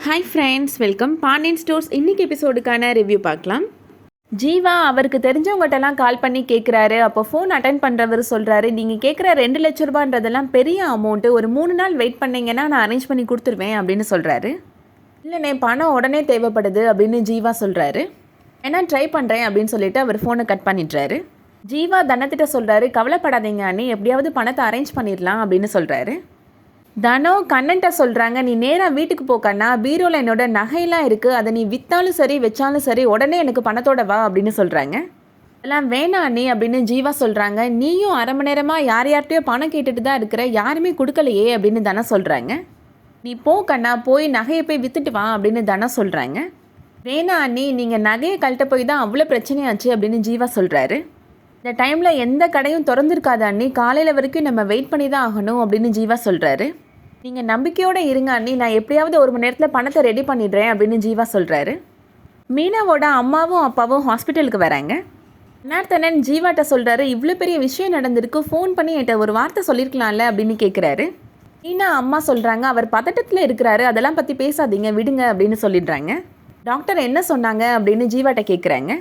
Hi friends, welcome Pandian Stores. இன்றைக்கி எபிசோடுக்கான review பார்க்கலாம். ஜீவா அவருக்கு தெரிஞ்சவங்ககிட்டலாம் கால் பண்ணி கேட்குறாரு. அப்போ ஃபோன் அட்டன் பண்ணுறவர் சொல்கிறாரு, நீங்கள் கேட்குற 2 லட்ச ரூபான்றதெல்லாம் பெரிய அமௌண்ட்டு, ஒரு 3 நாள் வெயிட் பண்ணிங்கன்னா நான் அரேஞ்ச் பண்ணி கொடுத்துருவேன் அப்படின்னு சொல்கிறாரு. இல்லைண்ணே, பணம் உடனே தேவைப்படுது அப்படின்னு ஜீவா சொல்கிறாரு. ஏன்னா ட்ரை பண்ணுறேன் அப்படின்னு சொல்லிட்டு அவர் ஃபோனை கட் பண்ணிடுறாரு. ஜீவா தனத்திட்ட சொல்கிறாரு, கவலைப்படாதீங்க அண்ணி, எப்படியாவது பணத்தை அரேஞ்ச் பண்ணிடலாம் அப்படின்னு சொல்கிறாரு. தனோ கண்ணன்ட்ட சொல்கிறாங்க, நீ நேராக வீட்டுக்கு போக்கண்ணா, பீரோவில் என்னோட நகையெல்லாம் இருக்குது, அதை நீ விற்றாலும் சரி வச்சாலும் சரி உடனே எனக்கு பணத்தோட வா அப்படின்னு சொல்கிறாங்க. எல்லாம் வேணாம் அண்ணி அப்படின்னு ஜீவா சொல்கிறாங்க. நீயும் அரை மணி நேரமாக யார்கிட்டயோ பணம் கேட்டுட்டு தான் இருக்கிற, யாருமே கொடுக்கலையே அப்படின்னு தன சொல்கிறாங்க. நீ போக்கண்ணா, போய் நகையை போய் விற்றுட்டு வா அப்படின்னு தன சொல்கிறாங்க. வேணாம் அண்ணி, நீங்கள் நகையை கழட்ட போய் தான் அவ்வளோ பிரச்சனையாச்சு அப்படின்னு ஜீவா சொல்கிறாரு. இந்த டைமில் எந்த கடையும் திறந்துருக்காது அண்ணி, காலையில் வரைக்கும் நம்ம வெயிட் பண்ணி தான் ஆகணும் அப்படின்னு ஜீவா சொல்கிறாரு. நீங்கள் நம்பிக்கையோடு இருங்க அண்ணி, நான் எப்படியாவது 1 மணி நேரத்தில் பணத்தை ரெடி பண்ணிடுறேன் அப்படின்னு ஜீவா சொல்கிறாரு. மீனாவோட அம்மாவும் அப்பாவும் ஹாஸ்பிட்டலுக்கு வராங்க. நார்த்தனன் ஜீவாட்ட சொல்கிறாரு, இவ்வளோ பெரிய விஷயம் நடந்திருக்கு, ஃபோன் பண்ணி என்கிட்ட ஒரு வார்த்தை சொல்லியிருக்கலாம்ல அப்படின்னு கேட்குறாரு. மீனா அம்மா சொல்கிறாங்க, அவர் பதட்டத்தில் இருக்கிறாரு, அதெல்லாம் பற்றி பேசாதீங்க விடுங்க அப்படின்னு சொல்லிடுறாங்க. டாக்டர் என்ன சொன்னாங்க அப்படின்னு ஜீவாட்ட கேட்குறாங்க.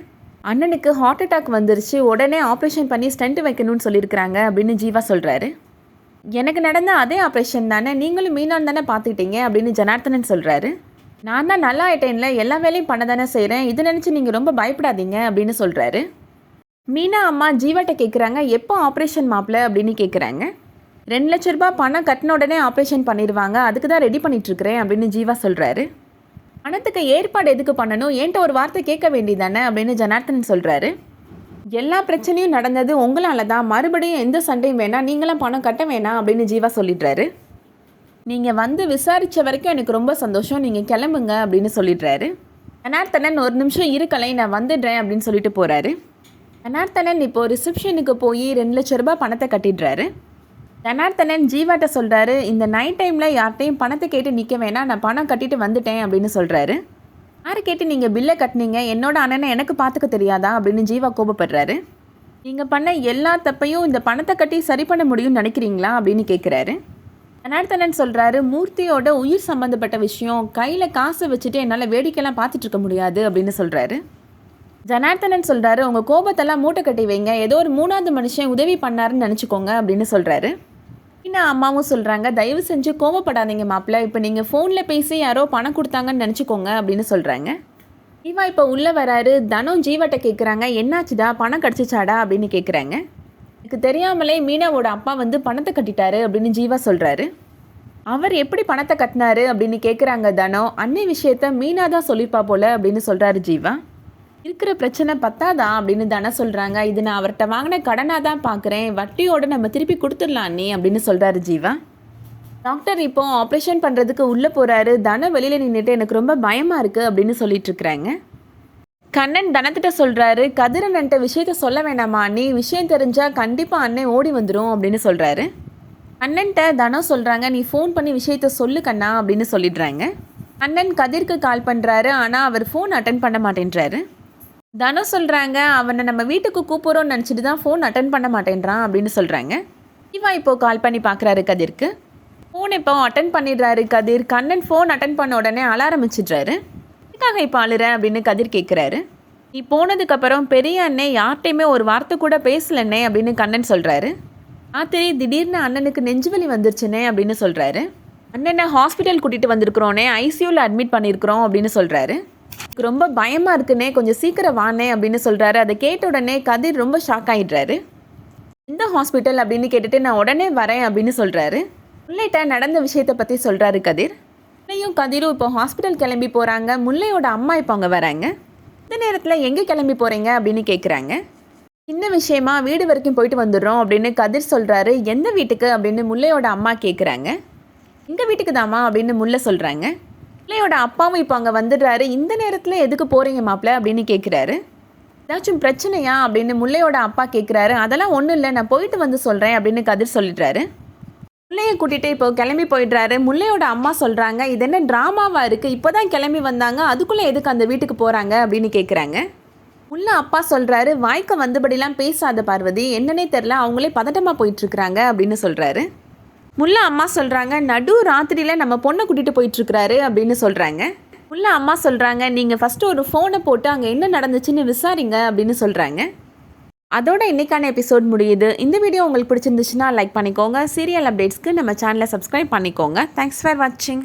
அண்ணனுக்கு ஹார்ட் அட்டாக் வந்துருச்சு, உடனே ஆப்ரேஷன் பண்ணி ஸ்டென்ட் வைக்கணும்னு சொல்லியிருக்கிறாங்க அப்படின்னு ஜீவா சொல்கிறாரு. எனக்கு நடந்த அதே ஆப்ரேஷன் தானே, நீங்களும் மீனான் தானே பார்த்துக்கிட்டீங்க அப்படின்னு ஜனார்த்தனன் சொல்கிறாரு. நான் தான் நல்லா ஆயிட்டேன்ல, எல்லா வேலையும் பண்ண தானே செய்கிறேன், இதை நினச்சி நீங்கள் ரொம்ப பயப்படாதீங்க அப்படின்னு சொல்கிறாரு. மீனா அம்மா ஜீவாட்ட கேட்குறாங்க, எப்போ ஆப்ரேஷன் மாப்பிள்ள அப்படின்னு கேட்குறாங்க. 2 லட்ச ரூபாய் பணம் கட்டின உடனே ஆப்ரேஷன் பண்ணிடுவாங்க, அதுக்கு தான் ரெடி பண்ணிகிட்ருக்கிறேன் அப்படின்னு ஜீவா சொல்கிறாரு. பணத்துக்கு ஏற்பாடு எதுக்கு பண்ணணும், என்கிட்ட ஒரு வார்த்தை கேட்க வேண்டியதானே அப்படின்னு ஜனார்த்தனன் சொல்கிறாரு. எல்லா பிரச்சனையும் நடந்தது உங்களால் தான், மறுபடியும் எந்த சண்டையும் வேணாம், நீங்களாம் பணம் கட்ட வேணாம் அப்படின்னு ஜீவா சொல்லிடுறாரு. நீங்கள் வந்து விசாரித்த வரைக்கும் எனக்கு ரொம்ப சந்தோஷம், நீங்கள் கிளம்புங்க அப்படின்னு சொல்லிடுறாரு. ஜனார்த்தனன் 1 நிமிஷம் இருக்கலை, நான் வந்துடுறேன் அப்படின்னு சொல்லிட்டு போகிறாரு. ஜனார்த்தனன் இப்போது ரிசப்ஷனுக்கு போய் 2 லட்ச ரூபாய் பணத்தை கட்டிடுறாரு. ஜனார்த்தனன் ஜீவாட்ட சொல்கிறாரு, இந்த நைட் டைமில் யார்கிட்டையும் பணத்தை கேட்டு நிற்க வேணாம், நான் பணம் கட்டிட்டு வந்துட்டேன் அப்படின்னு சொல்கிறாரு. யாரை கேட்டு நீங்கள் பில்லை கட்டினீங்க, என்னோட அண்ணனை எனக்கு பார்த்துக்க தெரியாதா அப்படின்னு ஜீவா கோபப்படுறாரு. நீங்கள் பண்ண எல்லா தப்பையும் இந்த பணத்தை கட்டி சரி பண்ண முடியும்னு நினைக்கிறீங்களா அப்படின்னு கேட்குறாரு. ஜனார்த்தனன் சொல்கிறாரு, மூர்த்தியோட உயிர் சம்மந்தப்பட்ட விஷயம், கையில் காசை வச்சுட்டு என்னால் வேடிக்கைலாம் பார்த்துட்ருக்க முடியாது அப்படின்னு சொல்கிறாரு. ஜனார்த்தனன் சொல்கிறாரு, உங்கள் கோபத்தெல்லாம் மூட்டை கட்டி வைங்க, ஏதோ ஒரு 3வது மனுஷன் உதவி பண்ணாருன்னு நினச்சிக்கோங்க அப்படின்னு சொல்கிறாரு. இன்னும் அம்மாவும் சொல்கிறாங்க, தயவு செஞ்சு கோவப்படாதீங்க மாப்பிள்ள, இப்போ நீங்கள் ஃபோனில் பேசி யாரோ பணம் கொடுத்தாங்கன்னு நினச்சிக்கோங்க அப்படின்னு சொல்கிறாங்க. ஜீவா இப்போ உள்ளே வராரு. தனம் ஜீவாட்ட கேட்குறாங்க, என்னாச்சுடா, பணம் கிடச்சிச்சாடா அப்படின்னு கேட்குறாங்க. எனக்கு தெரியாமலே மீனாவோட அப்பா வந்து பணத்தை கட்டிட்டாரு அப்படின்னு ஜீவா சொல்கிறாரு. அவர் எப்படி பணத்தை கட்டினாரு அப்படின்னு கேட்குறாங்க தனம். அன்னை விஷயத்த மீனா தான் சொல்லிப்பா போல அப்படின்னு சொல்கிறாரு ஜீவா. இருக்கிற பிரச்சனை பத்தாதா அப்படின்னு தானே சொல்கிறாங்க. இது நான் அவர்கிட்ட வாங்கின கடனாக தான் பார்க்குறேன், வட்டியோடு நம்ம திருப்பி கொடுத்துடலாம் அண்ணி அப்படின்னு சொல்கிறாரு ஜீவா. டாக்டர் இப்போ ஆப்ரேஷன் பண்ணுறதுக்கு உள்ளே போகிறாரு. தனம் வெளியில் நின்றுட்டு எனக்கு ரொம்ப பயமாக இருக்குது அப்படின்னு சொல்லிட்டுருக்குறாங்க. கண்ணன் தனத்திட்ட சொல்கிறாரு, கதிரண்ணன்ட்ட விஷயத்த சொல்ல வேணாமா அண்ணி, விஷயம் தெரிஞ்சால் கண்டிப்பாக அண்ணன் ஓடி வந்துடும் அப்படின்னு சொல்கிறாரு. அண்ணன்ட்ட தனம் சொல்கிறாங்க, நீ ஃபோன் பண்ணி விஷயத்த சொல்லு கண்ணா அப்படின்னு சொல்லிடுறாங்க. அண்ணன் கதிர்க்கு கால் பண்ணுறாரு, ஆனால் அவர் ஃபோன் அட்டன் பண்ண மாட்டேன்றாரு. தனு சொல்கிறாங்க, அவனை நம்ம வீட்டுக்கு கூப்பிட்றோன்னு நினச்சிட்டு தான் ஃபோன் அட்டன் பண்ண மாட்டேன்றான் அப்படின்னு சொல்கிறாங்க. இவன் இப்போது கால் பண்ணி பார்க்குறாரு கதிர்க்கு. ஃபோன் இப்போ அட்டன் பண்ணிடுறாரு கதிர். கண்ணன் ஃபோன் அட்டன் பண்ண உடனே அழ ஆரம்பிச்சிடுறாரு. எதுக்காக இப்போ அழுற அப்படின்னு கதிர் கேட்குறாரு. நீ போனதுக்கப்புறம் பெரிய அண்ணன் யார்கிட்டையுமே ஒரு வார்த்தை கூட பேசலண்ணே அப்படின்னு கண்ணன் சொல்கிறாரு. ராத்திரி திடீர்னு அண்ணனுக்கு நெஞ்சுவலி வந்துருச்சுனே அப்படின்னு சொல்கிறாரு. அண்ணனை ஹாஸ்பிட்டல் கூட்டிகிட்டு வந்திருக்கிறோன்னே, ஐசியூவில் அட்மிட் பண்ணியிருக்கிறோம் அப்படின்னு சொல்கிறாரு. ரொம்ப பயமாக இருக்குன்னே, கொஞ்சம் சீக்கிரம் வானே அப்படின்னு சொல்கிறாரு. அதை கேட்ட உடனே கதிர் ரொம்ப ஷாக் ஆகிடுறாரு. எந்த ஹாஸ்பிட்டல் அப்படின்னு கேட்டுட்டு நான் உடனே வரேன் அப்படின்னு சொல்கிறாரு. முல்லைட்ட நடந்த விஷயத்தை பற்றி சொல்கிறாரு கதிர். முல்லையும் கதிரும் இப்போ ஹாஸ்பிட்டல் கிளம்பி போகிறாங்க. முல்லையோட அம்மா இப்போ அங்கே வராங்க. இந்த நேரத்தில் எங்கே கிளம்பி போகிறீங்க அப்படின்னு கேட்குறாங்க. சின்ன விஷயமா வீடு வரைக்கும் போயிட்டு வந்துடுறோம் அப்படின்னு கதிர் சொல்கிறாரு. எந்த வீட்டுக்கு அப்படின்னு முல்லையோட அம்மா கேட்குறாங்க. எங்கள் வீட்டுக்கு தாம்மா அப்படின்னு முல்லை சொல்கிறாங்க. முல்லையோட அப்பாவும் இப்போ அங்கே வந்துடுறாரு. இந்த நேரத்தில் எதுக்கு போகிறீங்க மாப்பிள்ள அப்படின்னு கேட்குறாரு. ஏதாச்சும் பிரச்சனையா அப்படின்னு முல்லையோட அப்பா கேட்குறாரு. அதெல்லாம் ஒன்றும் இல்லை, நான் போயிட்டு வந்து சொல்கிறேன் அப்படின்னு கதிர் சொல்லிடுறாரு. முல்லையை கூட்டிகிட்டு இப்போ கிளம்பி போயிடுறாரு. முல்லையோட அம்மா சொல்கிறாங்க, இது என்ன ட்ராமாவாக இருக்குது, இப்போ தான் கிளம்பி வந்தாங்க, அதுக்குள்ளே எதுக்கு அந்த வீட்டுக்கு போகிறாங்க அப்படின்னு கேட்குறாங்க. முல்லை அப்பா சொல்கிறாரு, வாய்க்கு வந்தபடிலாம் பேசாத பார்வதி, என்னன்னே தெரில, அவங்களே பதட்டமாக போயிட்டுருக்குறாங்க அப்படின்னு சொல்கிறாரு. முல்லா அம்மா சொல்கிறாங்க, நடு ராத்திரியில் நம்ம பொண்ணை கூட்டிகிட்டு போயிட்டுருக்கிறாரு அப்படின்னு சொல்கிறாங்க. முல்லா அம்மா சொல்கிறாங்க, நீங்கள் ஃபஸ்ட்டு ஒரு ஃபோனை போட்டு அங்கே என்ன நடந்துச்சுன்னு விசாரிங்க அப்படின்னு சொல்கிறாங்க. அதோட இன்றைக்கான எபிசோட் முடியுது. இந்த வீடியோ உங்களுக்கு பிடிச்சிருந்துச்சுன்னா லைக் பண்ணிக்கோங்க. சீரியல் அப்டேட்ஸ்க்கு நம்ம சேனலை சப்ஸ்கிரைப் பண்ணிக்கோங்க. தேங்க்ஸ் ஃபார் வாட்சிங்.